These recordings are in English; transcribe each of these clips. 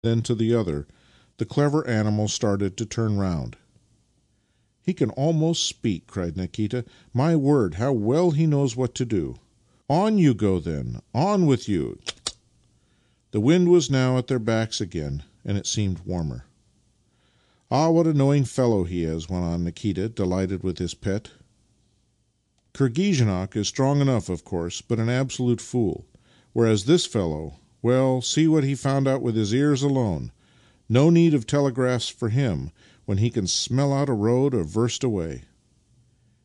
then to the other, the clever animal started to turn round. " He can almost speak," cried Nikita. " My word, how well he knows what to do! On you go, then! On with you! Tch, tch! " The wind was now at their backs again, and it seemed warmer. " Ah, what a knowing fellow he is! " went on Nikita, delighted with his pet. " Kirghizenok is strong enough, of course, but an absolute fool, whereas this fellow — well, see what he found out with his ears alone. No need of telegraphs for him, when he can smell out a road a verst away."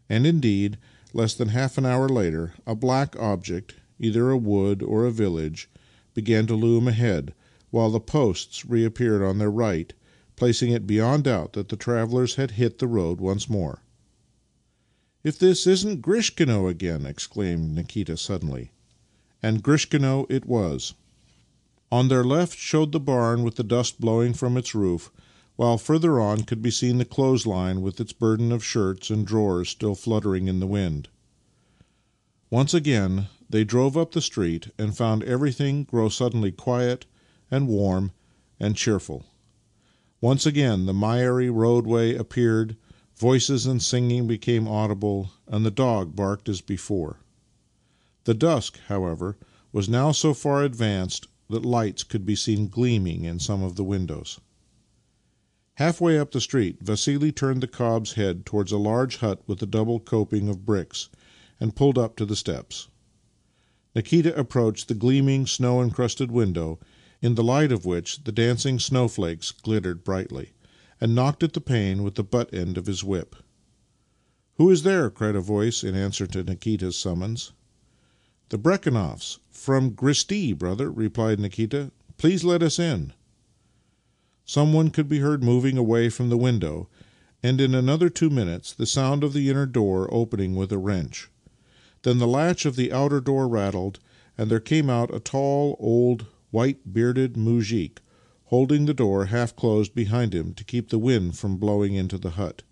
And indeed, less than half an hour later, a black object, either a wood or a village, began to loom ahead, while the posts reappeared on their right, placing it beyond doubt that the travellers had hit the road once more. " If this isn't Grishkino again! " exclaimed Nikita suddenly. And Grishkino it was. On their left showed the barn with the dust blowing from its roof, while further on could be seen the clothes-line with its burden of shirts and drawers still fluttering in the wind. Once again they drove up the street and found everything grow suddenly quiet and warm and cheerful. Once again the miry roadway appeared, voices and singing became audible, and the dog barked as before. The dusk, however, was now so far advanced that lights could be seen gleaming in some of the windows. Halfway up the street Vassili turned the cob's head towards a large hut with a double coping of bricks, and pulled up to the steps. Nikita approached the gleaming, snow-encrusted window, in the light of which the dancing snowflakes glittered brightly, and knocked at the pane with the butt end of his whip. " Who is there? " cried a voice in answer to Nikita's summons. " The Brekhunoffs, from Gristi, brother," replied Nikita. " Please let us in." Someone could be heard moving away from the window, and in another 2 minutes the sound of the inner door opening with a wrench. Then the latch of the outer door rattled, and there came out a tall, old, white-bearded muzhik, holding the door half closed behind him to keep the wind from blowing into the hut.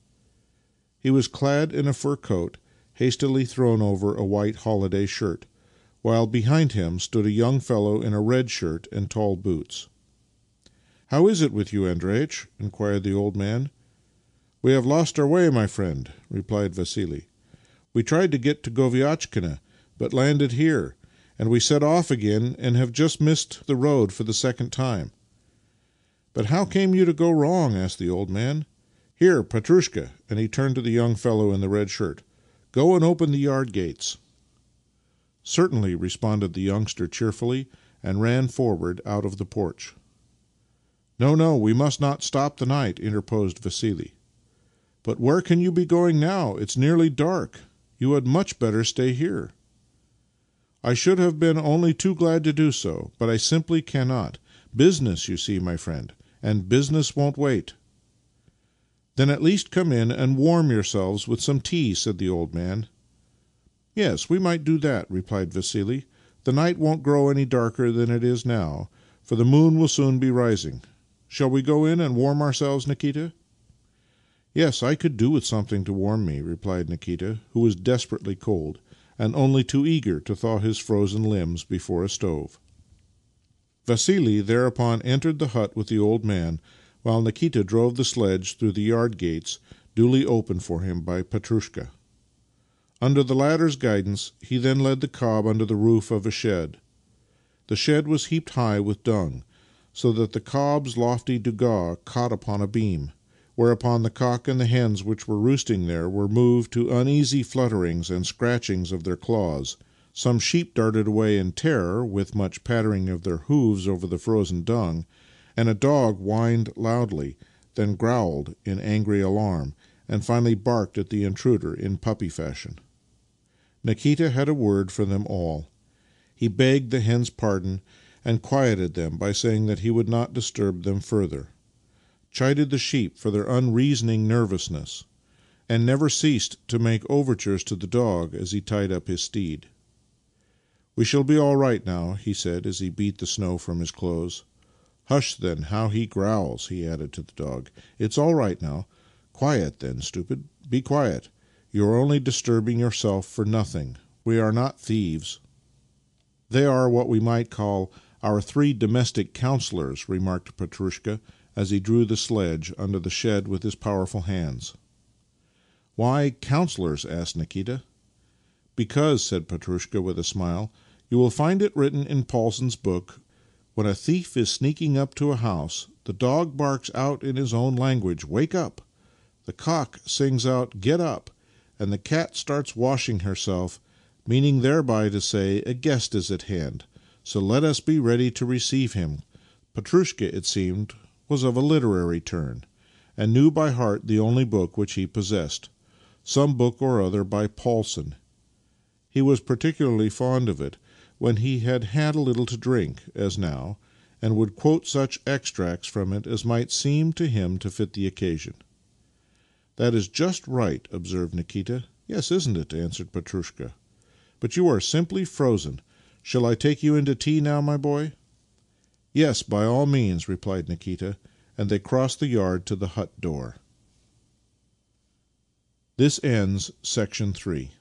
He was clad in a fur coat, hastily thrown over a white holiday shirt, while behind him stood a young fellow in a red shirt and tall boots. " How is it with you, Andreitch? " inquired the old man. " We have lost our way, my friend," replied Vassili. " We tried to get to Goviatchkina, but landed here, and we set off again and have just missed the road for the second time." " But how came you to go wrong? " asked the old man. " Here, Petrushka," and he turned to the young fellow in the red shirt. " Go and open the yard gates." " Certainly," responded the youngster cheerfully, and ran forward out of the porch. " No, no, we must not stop the night," interposed Vassili. " But where can you be going now? It's nearly dark. You had much better stay here." " I should have been only too glad to do so, but I simply cannot. Business, you see, my friend, and business won't wait." " Then at least come in and warm yourselves with some tea," said the old man. " Yes, we might do that," replied Vassili. " The night won't grow any darker than it is now, for the moon will soon be rising. Shall we go in and warm ourselves, Nikita? "" Yes, I could do with something to warm me," replied Nikita, who was desperately cold, and only too eager to thaw his frozen limbs before a stove. Vassili thereupon entered the hut with the old man, while Nikita drove the sledge through the yard gates duly opened for him by Petrushka. Under the latter's guidance he then led the cob under the roof of a shed. The shed was heaped high with dung, so that the cob's lofty douga caught upon a beam, whereupon the cock and the hens which were roosting there were moved to uneasy flutterings and scratchings of their claws. Some sheep darted away in terror, with much pattering of their hoofs over the frozen dung, and a dog whined loudly, then growled in angry alarm, and finally barked at the intruder in puppy fashion. Nikita had a word for them all. He begged the hens' pardon, and quieted them by saying that he would not disturb them further, chided the sheep for their unreasoning nervousness, and never ceased to make overtures to the dog as he tied up his steed. " We shall be all right now," he said as he beat the snow from his clothes. " Hush, then, how he growls! " he added to the dog. " It's all right now. Quiet, then, stupid. Be quiet. You are only disturbing yourself for nothing. We are not thieves. They are what we might call Our 3 domestic councillors," remarked Petrushka as he drew the sledge under the shed with his powerful hands. " Why councillors? " asked Nikita. " Because," said Petrushka with a smile, " you will find it written in Paulson's book, ' When a thief is sneaking up to a house, the dog barks out in his own language, Wake up! The cock sings out, Get up! And the cat starts washing herself, meaning thereby to say, A guest is at hand, so let us be ready to receive him.' " Petrushka, it seemed, was of a literary turn, and knew by heart the only book which he possessed — some book or other by Paulson. He was particularly fond of it when he had had a little to drink, as now, and would quote such extracts from it as might seem to him to fit the occasion. " That is just right," observed Nikita. " Yes, isn't it? " answered Petrushka. " But you are simply frozen. Shall I take you in to tea now, my boy? "" Yes, by all means," replied Nikita, and they crossed the yard to the hut door. This ends section 3.